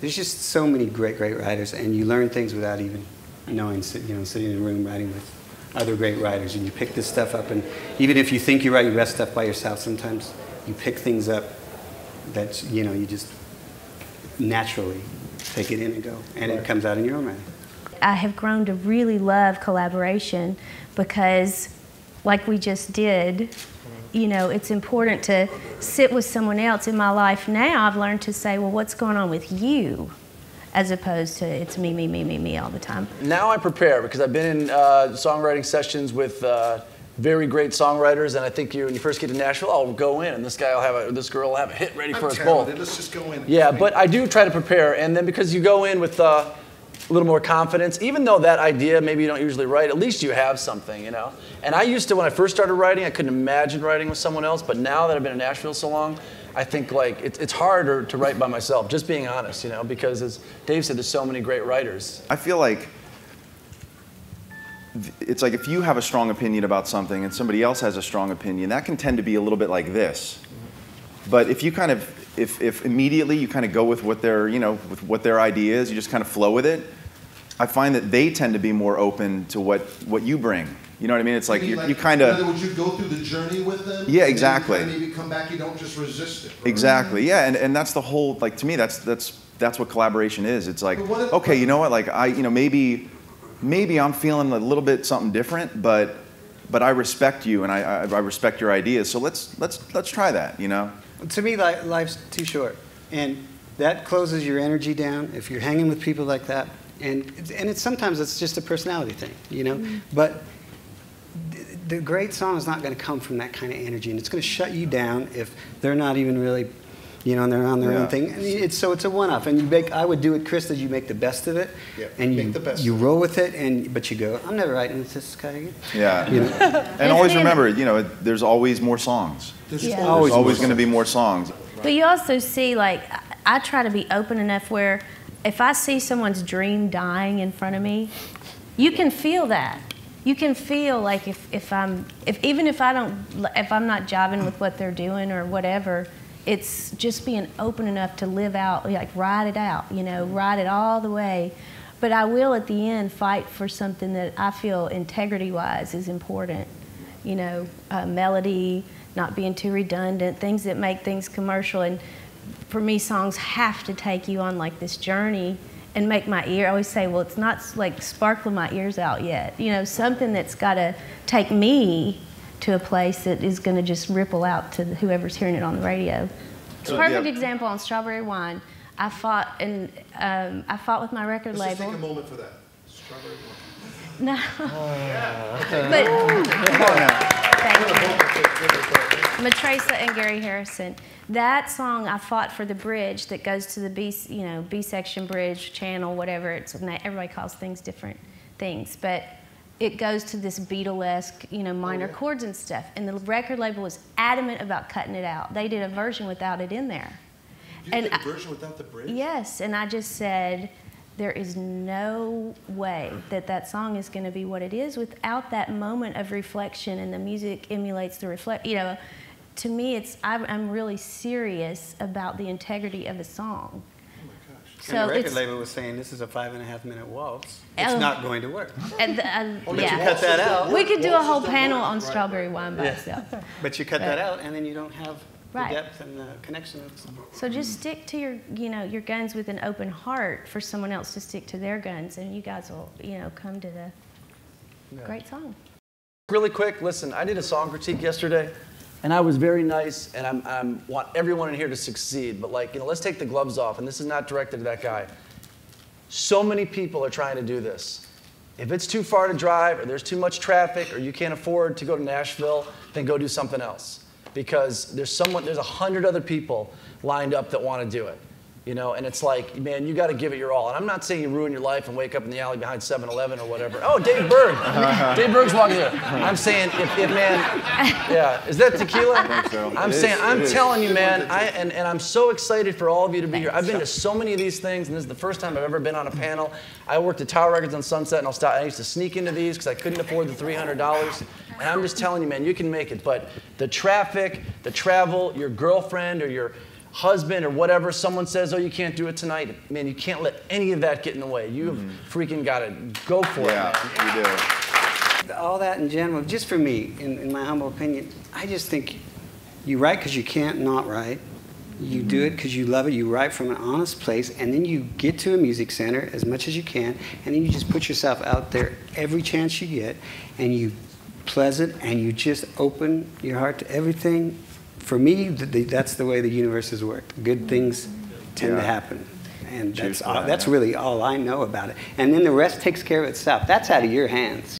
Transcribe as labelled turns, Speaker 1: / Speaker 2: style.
Speaker 1: there's just so many great writers, and you learn things without even knowing. You know, sitting in a room writing with other great writers, and you pick this stuff up, and even if you think you write your best stuff by yourself, sometimes you pick things up that you just naturally take it in and go, and it comes out in your own writing.
Speaker 2: I have grown to really love collaboration because, like we just did, it's important to sit with someone else. In my life now, I've learned to say, well, what's going on with you? As opposed to it's me all the time. Now
Speaker 3: I prepare because I've been in songwriting sessions with very great songwriters, and I think when you first get to Nashville, I'll go in and this girl will have a hit ready for us both.
Speaker 4: Let's just go in.
Speaker 3: Yeah, but I do try to prepare, and then because you go in with a little more confidence, even though that idea maybe you don't usually write, at least you have something, And I used to, when I first started writing, I couldn't imagine writing with someone else, but now that I've been in Nashville so long, I think it's harder to write by myself, just being honest, because as Dave said, there's so many great writers.
Speaker 5: I feel like it's like if you have a strong opinion about something and somebody else has a strong opinion, that can tend to be a little bit like this. But if you if immediately you kind of go with what their, with what their idea is, you just kind of flow with it, I find that they tend to be more open to what you bring. You know what I mean? It's like you kind of...
Speaker 4: In other words, you go through the journey with them.
Speaker 5: Yeah, exactly.
Speaker 4: And then you come back, you don't just resist it. Right?
Speaker 5: Exactly, yeah, and that's the whole, to me, that's what collaboration is. It's like, okay, you know what, maybe I'm feeling a little bit something different, but I respect you and I respect your ideas, so let's try that,
Speaker 1: To me, life's too short, and that closes your energy down if you're hanging with people like that, and sometimes it's just a personality thing, but the great song is not going to come from that kind of energy, and it's going to shut you down if they're not even really, and they're on their own thing. It's a one-off, and I would do it, Chris, that you make the best of it, and you roll with it, but you go, I'm never writing with this guy again.
Speaker 5: Yeah, and always remember, there's always more songs. There's always going to be more songs.
Speaker 2: But you also see, I try to be open enough where if I see someone's dream dying in front of me, you can feel that. You can feel like if I'm not jiving with what they're doing or whatever, it's just being open enough to live out, ride it out, ride it all the way. But I will at the end fight for something that I feel integrity-wise is important. Melody, not being too redundant, things that make things commercial. And for me, songs have to take you on this journey and make my ear, I always say, well, it's not sparkling my ears out yet. Something that's got to take me to a place that is going to just ripple out to whoever's hearing it on the radio. Perfect example on Strawberry Wine. I fought with my record label.
Speaker 4: Let's just take a moment for that. Strawberry Wine.
Speaker 2: No. Matresa and Gary Harrison. That song, I fought for the bridge that goes to the B section bridge, channel, whatever. Everybody calls things different things, but it goes to this Beatlesque, minor chords and stuff. And the record label was adamant about cutting it out. They did a version without it in there.
Speaker 4: You did a version without the bridge?
Speaker 2: Yes, and I just said, there is no way that song is going to be what it is without that moment of reflection, and the music emulates the To me, I'm really serious about the integrity of a song.
Speaker 4: Oh my gosh.
Speaker 1: So and the record label was saying this is a 5.5-minute waltz. It's not going to work.
Speaker 2: And
Speaker 1: you cut that out.
Speaker 2: We could do a whole panel on Strawberry Wine by itself.
Speaker 1: But you cut that out, and then you don't have the depth and the connection of the song.
Speaker 2: So just stick to your guns with an open heart for someone else to stick to their guns, and you guys will come to the great song.
Speaker 3: Really quick, listen, I did a song critique yesterday. And I was very nice, and I want everyone in here to succeed. But let's take the gloves off, and this is not directed to that guy. So many people are trying to do this. If it's too far to drive, or there's too much traffic, or you can't afford to go to Nashville, then go do something else. Because there's 100 other people lined up that want to do it. And it's like, man, you got to give it your all. And I'm not saying you ruin your life and wake up in the alley behind 7-Eleven or whatever. Oh, Dave Berg. Dave Berg's walking there. I'm saying, if man, yeah, is that tequila? I'm telling you, man, and I'm so excited for all of you to be here. I've been to so many of these things, and this is the first time I've ever been on a panel. I worked at Tower Records on Sunset, and I used to sneak into these because I couldn't afford the $300. And I'm just telling you, man, you can make it. But the traffic, the travel, your girlfriend or your husband or whatever, someone says, oh, you can't do it tonight, man, you can't let any of that get in the way. You have freaking got to go for it, man.
Speaker 5: Yeah, you do.
Speaker 1: All that in general, just for me, in my humble opinion, I just think you write because you can't not write. You do it because you love it. You write from an honest place, and then you get to a music center as much as you can, and then you just put yourself out there every chance you get, and you pleasant, and you just open your heart to everything. For me, that's the way the universe has worked. Good things tend to happen. And that's really all I know about it. And then the rest takes care of itself. That's out of your hands.